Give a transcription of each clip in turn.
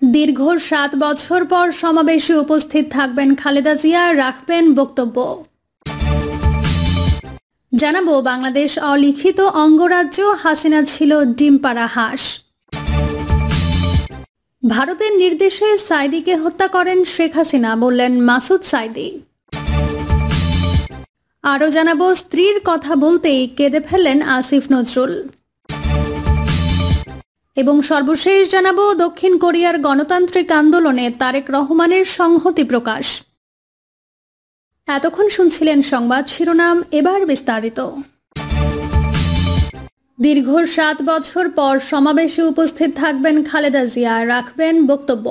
দীর্ঘ ৭ বছর পর সমাবেশে উপস্থিত থাকবেন খালেদা জিয়া, রাখবেন বক্তব্য। জানাবো বাংলাদেশ অলিখিত অঙ্গরাজ্য, হাসিনা ছিল ডিম পাড়া হাঁস। ভারতের নির্দেশে সাইদিকে হত্যা করেন শেখ হাসিনা, বললেন মাসুদ সাইদি। আরও জানাবো স্ত্রীর কথা বলতেই কেঁদে ফেললেন আসিফ নজরুল। এবং সর্বশেষ জানাবো দক্ষিণ কোরিয়ার গণতান্ত্রিক আন্দোলনে তারেক রহমানের সংহতি প্রকাশ। এতক্ষণ শুনছিলেন সংবাদ শিরোনাম, এবার বিস্তারিত। দীর্ঘ ৭ বছর পর সমাবেশে উপস্থিত থাকবেন খালেদা জিয়া, রাখবেন বক্তব্য।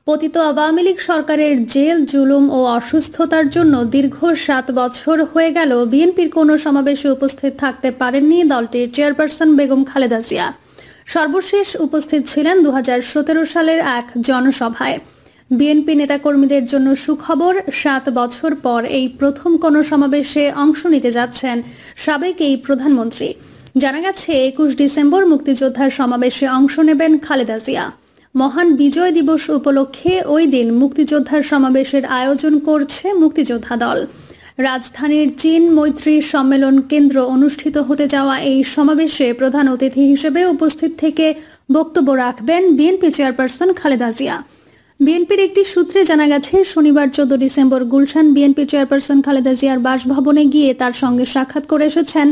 পতিত আওয়ামী লীগ সরকারের জেল, জুলুম ও অসুস্থতার জন্য দীর্ঘ ৭ বছর হয়ে গেল বিএনপির কোনো সমাবেশে উপস্থিত থাকতে পারেননি দলটির চেয়ারপারসন বেগম খালেদা জিয়া। সর্বশেষ উপস্থিত ছিলেন ২০১৭ সালের এক জনসভায়। বিএনপি নেতাকর্মীদের জন্য সুখবর, ৭ বছর পর এই প্রথম কোনো সমাবেশে অংশ নিতে যাচ্ছেন সাবেক এই প্রধানমন্ত্রী। জানা গেছে ২১ ডিসেম্বর মুক্তিযোদ্ধার সমাবেশে অংশ নেবেন খালেদা জিয়া। মহান বিজয় দিবস উপলক্ষে ওই দিন মুক্তিযোদ্ধার সমাবেশের আয়োজন করছে মুক্তিযোদ্ধা দল। রাজধানীর চীন মৈত্রী সম্মেলন কেন্দ্র অনুষ্ঠিত হতে যাওয়া এই সমাবেশে প্রধান অতিথি হিসেবে উপস্থিত থেকে বক্তব্য রাখবেন বিএনপি চেয়ারপারসন খালেদা জিয়া। বিএনপির একটি সূত্রে জানা গেছে, শনিবার ১৪ December Gulshan BNP chairperson Khaleda জিয়ার বাসভবনে গিয়ে তার সঙ্গে সাক্ষাৎ করে এসেছেন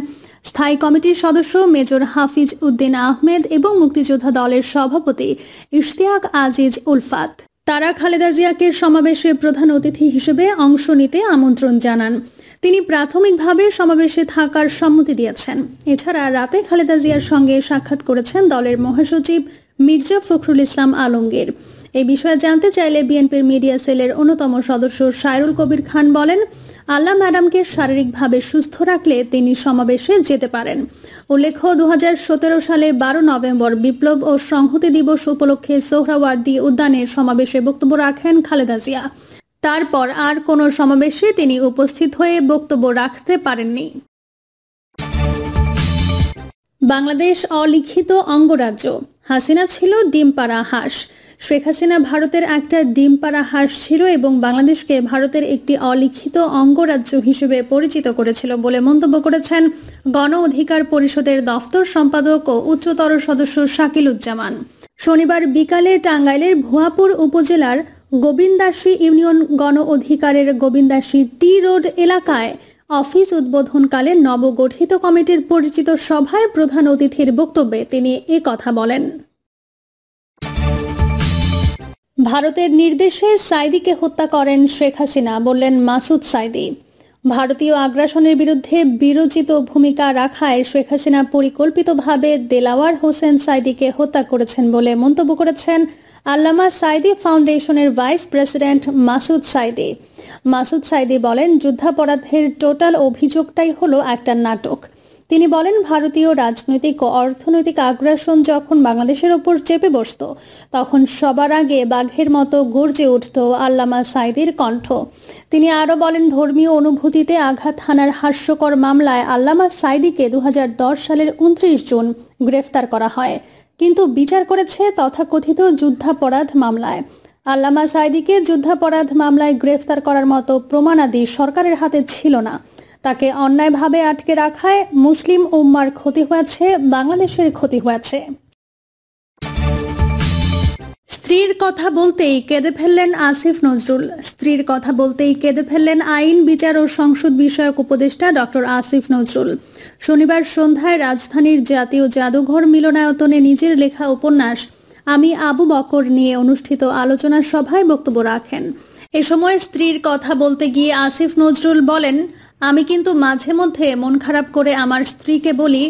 স্থায়ী কমিটির সদস্য মেজর হাফিজ উদ্দিন আহমেদ এবং মুক্তিযোদ্ধা দলের সভাপতি ইশতিয়াক আজিজ উলফাত। তারা খালেদা জিয়াকে সমাবেশে প্রধান অতিথি হিসেবে অংশ নিতে আমন্ত্রণ জানান। তিনি প্রাথমিকভাবে সমাবেশে থাকার সম্মতি দিয়েছেন। এছাড়া রাতে খালেদা জিয়ার সঙ্গে সাক্ষাৎ করেছেন দলের মহাসচিব মির্জা ফখরুল ইসলাম আলমগীর। এই বিষয়ে জানতে চাইলে বিএনপির মিডিয়া সেলের অন্যতম সদস্য সায়রুল কবির খান বলেন, আল্লাহ ম্যাডামকে শারীরিকভাবে সুস্থ রাখলে তিনি সমাবেশে যেতে পারেন। উল্লেখ্য, ২০১৭ সালে ১২ নভেম্বর বিপ্লব ও সংহতি দিবস উপলক্ষে সোহরাওয়ার্দী উদ্যানের সমাবেশে বক্তব্য রাখেন খালেদা জিয়া। তারপর আর কোনো সমাবেশে তিনি উপস্থিত হয়ে বক্তব্য রাখতে পারেননি। বাংলাদেশ অলিখিত অঙ্গরাজ্য, হাসিনা ছিল ডিম পাড়া হাঁস। শেখ হাসিনা ভারতের একটা ডিম পাড়া হাঁস ছিল এবং বাংলাদেশকে ভারতের একটি অলিখিত অঙ্গরাজ্য হিসেবে পরিচিত করেছিল বলে মন্তব্য করেছেন গণ অধিকার পরিষদের দফতর সম্পাদক ও উচ্চতর সদস্য শাকিলুজ্জামান। শনিবার বিকালে টাঙ্গাইলের ভুয়াপুর উপজেলার গোবিন্দাসী ইউনিয়ন গণ অধিকারের গোবিন্দাসী টি রোড এলাকায় অফিস উদ্বোধনকালে নবগঠিত কমিটির পরিচিত সভায় প্রধান অতিথির বক্তব্যে তিনি কথা বলেন। ভারতের নির্দেশে সাইদিকে হত্যা করেন শেখ হাসিনা, বললেন মাসুদ সাইদি। ভারতীয় আগ্রাসনের বিরুদ্ধে বিরোচিত ভূমিকা রাখায় শেখ হাসিনা পরিকল্পিতভাবে দেলাওয়ার হোসেন সাইদিকে হত্যা করেছেন বলে মন্তব্য করেছেন আল্লামা সাইদি ফাউন্ডেশনের ভাইস প্রেসিডেন্ট মাসুদ সাইদি। মাসুদ সাইদি বলেন, যুদ্ধাপরাধের টোটাল অভিযোগটাই হলো একটা নাটক। তিনি বলেন, ভারতীয় রাজনৈতিক ও অর্থনৈতিক আগ্রাসন যখন বাংলাদেশের ওপর চেপে বসত, তখন সবার আগে বাঘের মতো গর্জে উঠত আল্লামা সাইদির কণ্ঠ। তিনি আরও বলেন, ধর্মীয় অনুভূতিতে আঘাত হানার হাস্যকর মামলায় আল্লামা সাইদিকে ২০১০ সালের ২৯ জুন গ্রেফতার করা হয়, কিন্তু বিচার করেছে তথাকথিত যুদ্ধাপরাধ মামলায়। আল্লামা সাইদিকে যুদ্ধাপরাধ মামলায় গ্রেফতার করার মতো প্রমাণাদি সরকারের হাতে ছিল না। তাকে অন্যায়ভাবে আটকে রাখায় মুসলিম উম্মার ক্ষতি হয়েছে, বাংলাদেশের ক্ষতি হয়েছে। স্ত্রীর কথা বলতেই কেঁদে ফেললেন আসিফ নজরুল। স্ত্রীর কথা বলতেই কেঁদে ফেললেন আইন, বিচার ও সংসদ বিষয়ক উপদেষ্টা ডক্টর আসিফ নজরুল। শনিবার সন্ধ্যায় রাজধানীর জাতীয় জাদুঘর মিলনায়তনে নিজের লেখা উপন্যাস আমি আবু বকর নিয়ে অনুষ্ঠিত আলোচনা সভায় বক্তব্য রাখেন। এ সময় স্ত্রীর কথা বলতে গিয়ে আসিফ নজরুল বলেন, আমি কিন্তু মাঝে মধ্যে মন খারাপ করে আমার স্ত্রীকে বলি,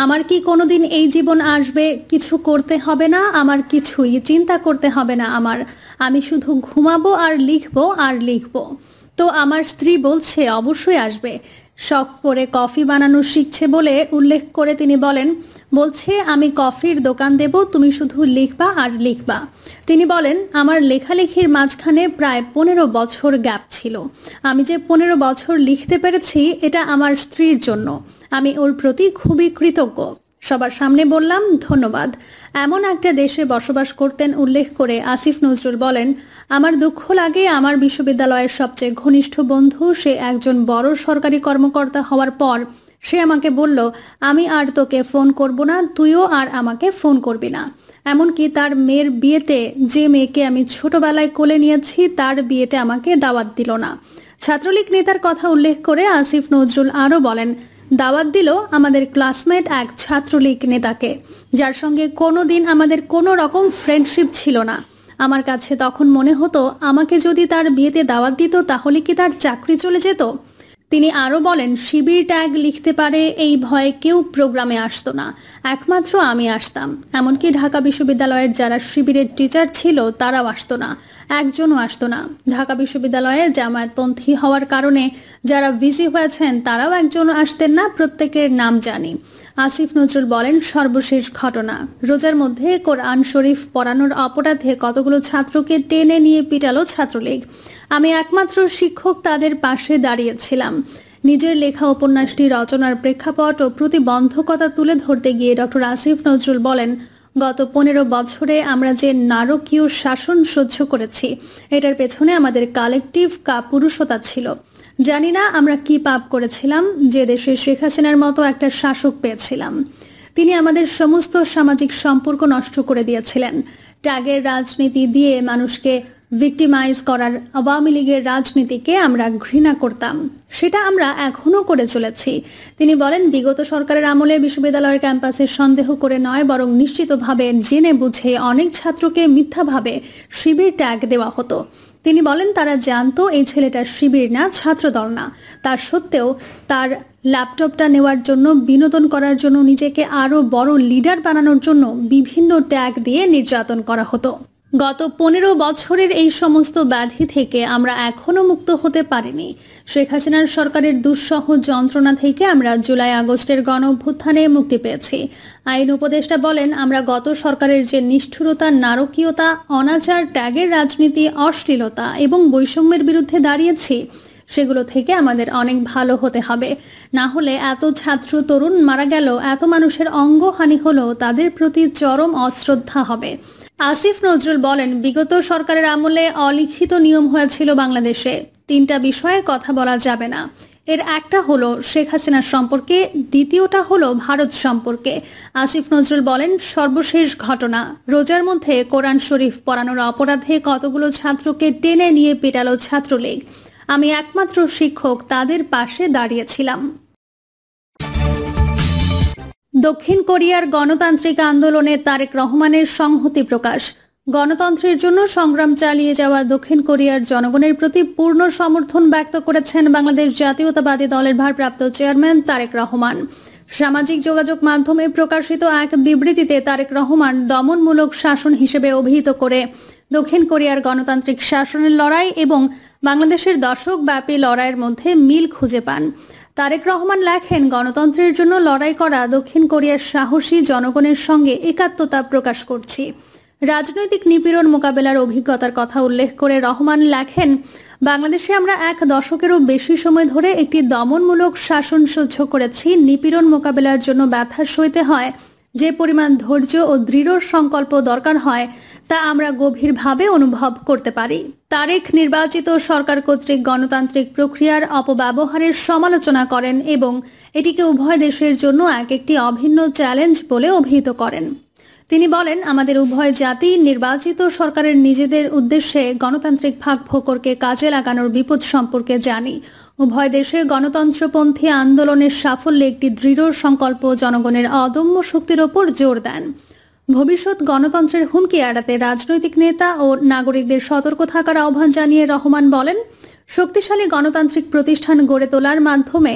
আমার কি কোনোদিন এই জীবন আসবে, কিছু করতে হবে না, আমার কিছুই চিন্তা করতে হবে না, আমি শুধু ঘুমাবো আর লিখবো। তো আমার স্ত্রী বলছে অবশ্যই আসবে। শখ করে কফি বানানো শিখছে বলে উল্লেখ করে তিনি বলছে আমি কফির দোকান দেব, তুমি শুধু লিখবা আর লিখবা। তিনি বলেন, আমার লেখালেখির মাঝখানে প্রায় ১৫ বছর গ্যাপ ছিল। আমি যে ১৫ বছর লিখতে পেরেছি এটা আমার স্ত্রীর জন্য। আমি ওর প্রতি খুবই কৃতজ্ঞ। সবার সামনে বললাম ধন্যবাদ। এমন একটা দেশে বসবাস করতেন উল্লেখ করে আসিফ নজরুল বলেন, আমার দুঃখ লাগে আমার বিশ্ববিদ্যালয়ের সবচেয়ে ঘনিষ্ঠ বন্ধু সে একজন বড় সরকারি কর্মকর্তা হওয়ার পর সে আমাকে বলল, আমি আর তোকে ফোন করব না, তুইও আর আমাকে ফোন করবি না। এমনকি তার মেয়ের বিয়েতে যে মেয়েকে আমি ছোটবেলায় কোলে নিয়েছি তার বিয়েতে আমাকে দাওয়াত দিল না। ছাত্রলীগ নেতার কথা উল্লেখ করে আসিফ নজরুল আরও বলেন, দাওয়াত দিল আমাদের ক্লাসমেট এক ছাত্রলীগ নেতাকে, যার সঙ্গে কোনোদিন আমাদের কোনো রকম ফ্রেন্ডশিপ ছিল না। আমার কাছে তখন মনে হতো আমাকে যদি তার বিয়েতে দাওয়াত দিত তাহলে কি তার চাকরি চলে যেত। তিনি আরও বলেন, শিবির ট্যাগ লিখতে পারে এই ভয়ে কেউ প্রোগ্রামে আসতো না, একমাত্র আমি আসতাম। এমনকি ঢাকা বিশ্ববিদ্যালয়ের যারা শিবিরের টিচার ছিল তারাও আসতো না, একজনও আসতো না। ঢাকা বিশ্ববিদ্যালয়ে জামায়াতপন্থী হওয়ার কারণে যারা ভিসি হয়েছেন তারাও একজনও আসতেন না, প্রত্যেকের নাম জানি। আসিফ নজরুল বলেন, সর্বশেষ ঘটনা, রোজার মধ্যে কোরআন শরীফ পড়ানোর অপরাধে কতগুলো ছাত্রকে টেনে নিয়ে পিটালো ছাত্রলীগ। আমি একমাত্র শিক্ষক তাদের পাশে দাঁড়িয়েছিলাম। নিজের লেখা উপন্যাসটি রচনার প্রেক্ষাপট ও প্রতিবন্ধকতা তুলে ধরতে গিয়ে ডক্টর আসিফ নজরুল বলেন, গত 15 বছরে আমরা যে নারকীয় শাসন সহ্য করেছি এটার পেছনে আমাদের কালেকটিভ কাপুরুষতা ছিল। জানি না আমরা কি পাপ করেছিলাম যে দেশে শেখ হাসিনার মতো একটা শাসক পেয়েছিলাম। তিনি আমাদের সমস্ত সামাজিক সম্পর্ক নষ্ট করে দিয়েছিলেন। ট্যাগের রাজনীতি দিয়ে মানুষকে ভিক্টিমাইজ করার আওয়ামী লীগের রাজনীতিকে আমরা ঘৃণা করতাম, সেটা আমরা এখনও করে চলেছি। তিনি বলেন, বিগত সরকারের আমলে বিশ্ববিদ্যালয়ের ক্যাম্পাসে সন্দেহ করে নয় বরং নিশ্চিতভাবে জেনে বুঝে অনেক ছাত্রকে মিথ্যাভাবে শিবির ট্যাগ দেওয়া হতো। তিনি বলেন, তারা জানতো এই ছেলেটা শিবির না, ছাত্রদল না, তার সত্ত্বেও তার ল্যাপটপটা নেওয়ার জন্য, বিনোদন করার জন্য, নিজেকে আরও বড় লিডার বানানোর জন্য বিভিন্ন ট্যাগ দিয়ে নির্যাতন করা হতো। গত 15 বছরের এই সমস্ত ব্যাধি থেকে আমরা এখনও মুক্ত হতে পারিনি। শেখ হাসিনার সরকারের দুঃসহ যন্ত্রণা থেকে আমরা জুলাই আগস্টের গণঅভ্যুত্থানে মুক্তি পেয়েছি। আইন উপদেষ্টা বলেন, আমরা গত সরকারের যে নিষ্ঠুরতা, নারকীয়তা, অনাচার, ট্যাগের রাজনীতি, অশ্লীলতা এবং বৈষম্যের বিরুদ্ধে দাঁড়িয়েছি সেগুলো থেকে আমাদের অনেক ভালো হতে হবে। না হলে এত ছাত্র তরুণ মারা গেল, এত মানুষের অঙ্গহানি হলো, তাদের প্রতি চরম অশ্রদ্ধা হবে। আসিফ নজরুল বলেন, বিগত সরকারের আমলে অলিখিত নিয়ম হয়েছিল বাংলাদেশে। 3টা বিষয়ে কথা বলা যাবে না। এর একটা হলো শেখ হাসিনার সম্পর্কে, দ্বিতীয়টা হলো ভারত সম্পর্কে। আসিফ নজরুল বলেন, সর্বশেষ ঘটনা, রোজার মধ্যে কোরআন শরীফ পড়ানোর অপরাধে কতগুলো ছাত্রকে টেনে নিয়ে পিটালো ছাত্রলীগ। আমি একমাত্র শিক্ষক তাদের পাশে দাঁড়িয়েছিলাম। দক্ষিণ কোরিয়ার গণতান্ত্রিক আন্দোলনে তারেক রহমানের সংহতি প্রকাশ। গণতন্ত্রের জন্য সংগ্রাম চালিয়ে যাওয়া দক্ষিণ কোরিয়ার জনগণের প্রতি পূর্ণ সমর্থন ব্যক্ত করেছেন বাংলাদেশ জাতীয়তাবাদী দলের ভারপ্রাপ্ত চেয়ারম্যান তারেক রহমান। সামাজিক যোগাযোগ মাধ্যমে প্রকাশিত এক বিবৃতিতে তারেক রহমান দমনমূলক শাসন হিসেবে অভিহিত করে দক্ষিণ কোরিয়ার গণতান্ত্রিক শাসনের লড়াই এবং বাংলাদেশের দশকব্যাপী লড়াইয়ের মধ্যে মিল খুঁজে পান। তারেক রহমান লেখেন, গণতন্ত্রের জন্য লড়াই করা দক্ষিণ কোরিয়ার সাহসী জনগণের সঙ্গে একাত্মতা প্রকাশ করছি। রাজনৈতিক নিপীড়ন মোকাবেলার অভিজ্ঞতার কথা উল্লেখ করে রহমান লেখেন, বাংলাদেশে আমরা 1 দশকেরও বেশি সময় ধরে একটি দমনমূলক শাসন সহ্য করেছি। নিপীড়ন মোকাবেলার জন্য ব্যথা সইতে হয়, যে পরিমাণ ধৈর্য ও দৃঢ় সংকল্প দরকার হয় তা আমরা গভীরভাবে অনুভব করতে পারি। তারেক নির্বাচিত সরকার কর্তৃক গণতান্ত্রিক প্রক্রিয়ার অপব্যবহারের সমালোচনা করেন এবং এটিকে উভয় দেশের জন্য একটি অভিন্ন চ্যালেঞ্জ বলে অভিহিত করেন। তিনি বলেন, আমাদের উভয় জাতি নির্বাচিত সরকারের নিজেদের উদ্দেশ্যে গণতান্ত্রিক ভাগ-ফোকরকে কাজে লাগানোর বিপদ সম্পর্কে জানি। উভয় দেশে গণতন্ত্রপন্থী আন্দোলনের সাফল্যে একটি দৃঢ় সংকল্প জনগণের অদম্য শক্তির ওপর জোর দেন। ভবিষ্যৎ গণতন্ত্রের হুমকি এড়াতে রাজনৈতিক নেতা ও নাগরিকদের সতর্ক থাকার আহ্বান জানিয়ে রহমান বলেন, শক্তিশালী গণতান্ত্রিক প্রতিষ্ঠান গড়ে তোলার মাধ্যমে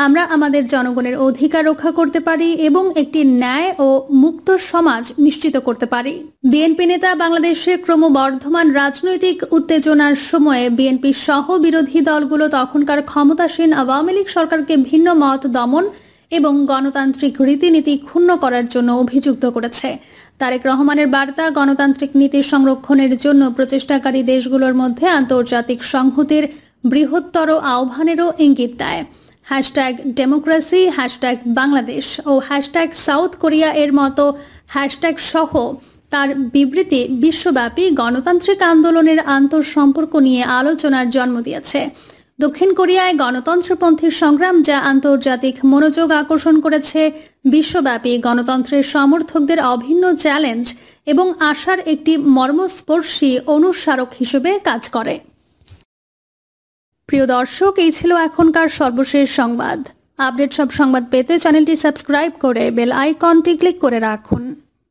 আমরা আমাদের জনগণের অধিকার রক্ষা করতে পারি এবং একটি ন্যায় ও মুক্ত সমাজ নিশ্চিত করতে পারি। বিএনপি নেতা, বাংলাদেশে ক্রমবর্ধমান রাজনৈতিক উত্তেজনার সময়ে বিএনপি সহ বিরোধী দলগুলো তখনকার ক্ষমতাসীন আওয়ামী লীগ সরকারকে ভিন্ন মত দমন এবং গণতান্ত্রিক রীতিনীতি ক্ষুণ্ণ করার জন্য অভিযুক্ত করেছে। তারেক রহমানের বার্তা, গণতান্ত্রিক নীতি সংরক্ষণের জন্য প্রচেষ্টাকারী দেশগুলোর মধ্যে আন্তর্জাতিক সংহতির বৃহত্তর আহ্বানেরও ইঙ্গিত দেয়। ডেমোক্রেসি, বাংলাদেশ ও সাউথ কোরিয়া এর মতো হ্যাশট্যাগ সহ তার বিবৃতি বিশ্বব্যাপী গণতান্ত্রিক আন্দোলনের আন্তঃসম্পর্ক নিয়ে আলোচনার জন্ম দিয়েছে। দক্ষিণ কোরিয়ায় গণতন্ত্রপন্থী সংগ্রাম, যা আন্তর্জাতিক মনোযোগ আকর্ষণ করেছে, বিশ্বব্যাপী গণতন্ত্রের সমর্থকদের অভিন্ন চ্যালেঞ্জ এবং আশার একটি মর্মস্পর্শী অনুস্মারক হিসেবে কাজ করে। প্রিয় দর্শক, এই ছিল এখনকার সর্বশেষ সংবাদ। আপডেট সব সংবাদ পেতে চ্যানেলটি সাবস্ক্রাইব করে বেল আইকনটি ক্লিক করে রাখুন।